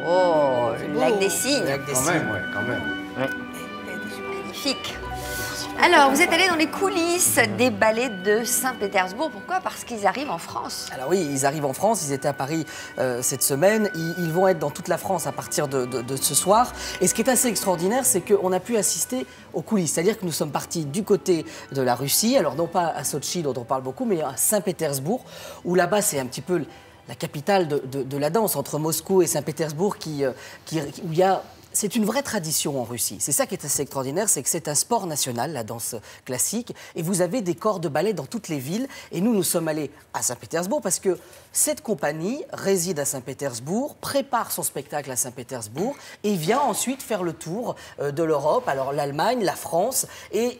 Oh, le lac des Cygnes. Quand même, ouais, quand même. Ouais. Magnifique. Alors, vous êtes allé dans les coulisses des ballets de Saint-Pétersbourg. Pourquoi? Parce qu'ils arrivent en France. Alors oui, ils arrivent en France, ils étaient à Paris cette semaine, ils vont être dans toute la France à partir de ce soir. Et ce qui est assez extraordinaire, c'est qu'on a pu assister aux coulisses. C'est-à-dire que nous sommes partis du côté de la Russie, alors non pas à Sotchi dont on parle beaucoup, mais à Saint-Pétersbourg, où là-bas c'est un petit peu la capitale de la danse, entre Moscou et Saint-Pétersbourg, où il y a... C'est une vraie tradition en Russie. C'est ça qui est assez extraordinaire, c'est que c'est un sport national, la danse classique, et vous avez des corps de ballet dans toutes les villes. Et nous sommes allés à Saint-Pétersbourg parce que cette compagnie réside à Saint-Pétersbourg, prépare son spectacle à Saint-Pétersbourg et vient ensuite faire le tour de l'Europe, alors l'Allemagne, la France, et...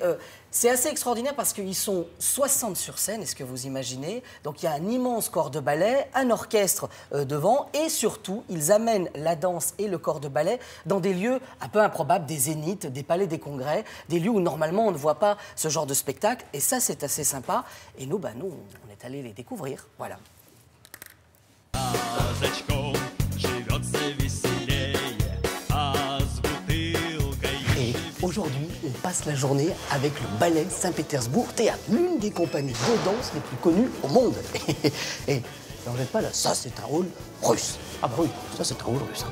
c'est assez extraordinaire parce qu'ils sont 60 sur scène, est-ce que vous imaginez? Donc il y a un immense corps de ballet, un orchestre devant, et surtout, ils amènent la danse et le corps de ballet dans des lieux un peu improbables, des zéniths, des palais des congrès, des lieux où normalement on ne voit pas ce genre de spectacle, et ça c'est assez sympa. Et nous, on est allés les découvrir, voilà. Aujourd'hui, on passe la journée avec le Ballet Saint-Pétersbourg Théâtre, l'une des compagnies de danse les plus connues au monde. Et n'en jette pas là, ça c'est un rôle russe. Ah bah oui, ça c'est un rôle russe.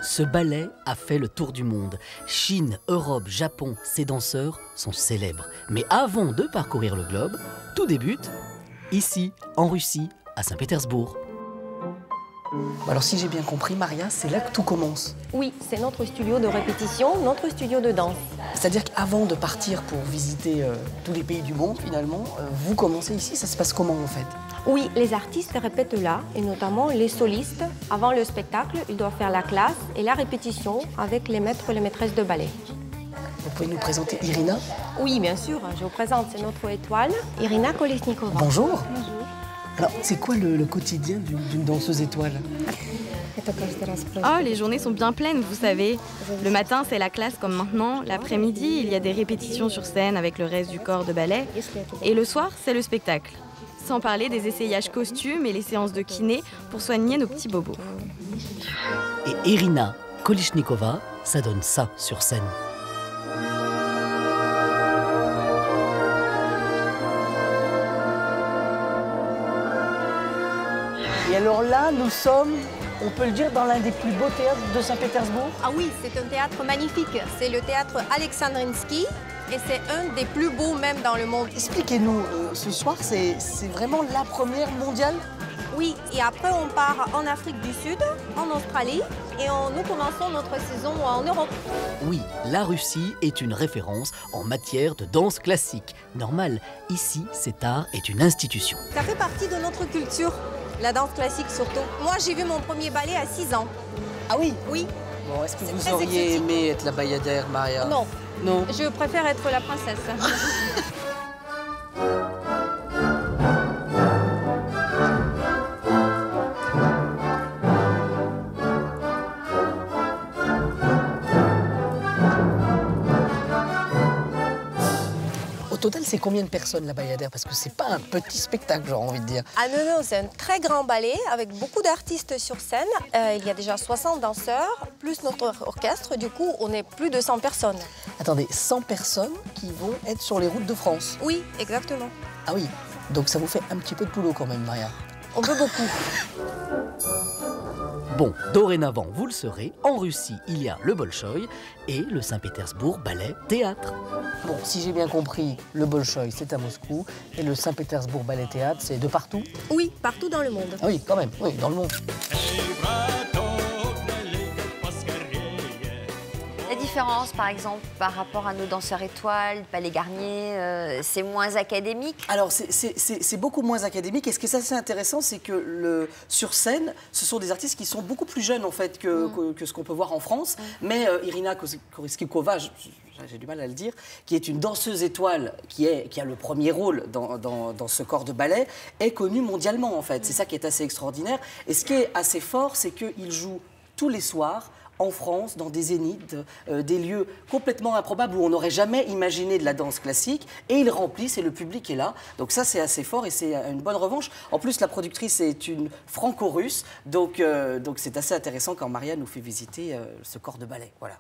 Ce ballet a fait le tour du monde. Chine, Europe, Japon, ces danseurs sont célèbres. Mais avant de parcourir le globe, tout débute ici, en Russie, à Saint-Pétersbourg. Alors si j'ai bien compris, Maria, c'est là que tout commence. Oui, c'est notre studio de répétition, notre studio de danse. C'est-à-dire qu'avant de partir pour visiter tous les pays du monde, finalement, vous commencez ici, ça se passe comment en fait? Oui, les artistes répètent là, et notamment les solistes. Avant le spectacle, ils doivent faire la classe et la répétition avec les maîtres et les maîtresses de ballet. Vous pouvez nous présenter Irina? Oui, bien sûr, je vous présente, c'est notre étoile, Irina Kolesnikova. Bonjour. Bonjour. Alors, c'est quoi le quotidien d'une danseuse étoile? Oh, les journées sont bien pleines, vous savez. Le matin, c'est la classe comme maintenant. L'après-midi, il y a des répétitions sur scène avec le reste du corps de ballet. Et le soir, c'est le spectacle. Sans parler des essayages costumes et les séances de kiné pour soigner nos petits bobos. Et Irina Kolesnikova, ça donne ça sur scène. Et alors là, nous sommes, on peut le dire, dans l'un des plus beaux théâtres de Saint-Pétersbourg. Ah oui, c'est un théâtre magnifique. C'est le théâtre Alexandrinsky et c'est un des plus beaux même dans le monde. Expliquez-nous, ce soir, c'est vraiment la première mondiale? Oui, et après on part en Afrique du Sud, en Australie et nous commençons notre saison en Europe. Oui, la Russie est une référence en matière de danse classique. Normal, ici, cet art est une institution. Ça fait partie de notre culture, la danse classique surtout. Moi j'ai vu mon premier ballet à 6 ans. Ah oui? Oui. Bon, est-ce que vous très auriez exotique. aimé être la bayadère, Maria? Non. Non. Je préfère être la princesse. Au total, c'est combien de personnes la bayadère? Parce que c'est pas un petit spectacle, j'ai envie de dire. Ah non, non, c'est un très grand ballet avec beaucoup d'artistes sur scène. Il y a déjà 60 danseurs, plus notre orchestre. Du coup, on est plus de 100 personnes. Attendez, 100 personnes qui vont être sur les routes de France. Oui, exactement. Ah oui, donc ça vous fait un petit peu de boulot quand même, Maria. On veut beaucoup. Bon, dorénavant, vous le saurez, en Russie, il y a le Bolchoï et le Saint-Pétersbourg Ballet Théâtre. Bon, si j'ai bien compris, le Bolchoï, c'est à Moscou, et le Saint-Pétersbourg Ballet Théâtre, c'est de partout? Oui, partout dans le monde. Ah oui, quand même, oui, dans le monde. La différence, par exemple, par rapport à nos danseurs étoiles, Palais Garnier, c'est moins académique? Alors, c'est beaucoup moins académique. Et ce qui est assez intéressant, c'est que sur scène, ce sont des artistes qui sont beaucoup plus jeunes, en fait, que ce qu'on peut voir en France. Mais Irina Kolesnikova, j'ai du mal à le dire, qui est une danseuse étoile, qui a le premier rôle dans ce corps de ballet, est connue mondialement, en fait. C'est ça qui est assez extraordinaire. Et ce qui est assez fort, c'est qu'il joue tous les soirs en France, dans des zéniths, des lieux complètement improbables où on n'aurait jamais imaginé de la danse classique. Et ils remplissent et le public est là. Donc ça, c'est assez fort et c'est une bonne revanche. En plus, la productrice est une franco-russe. Donc c'est assez intéressant quand Maria nous fait visiter ce corps de ballet. Voilà.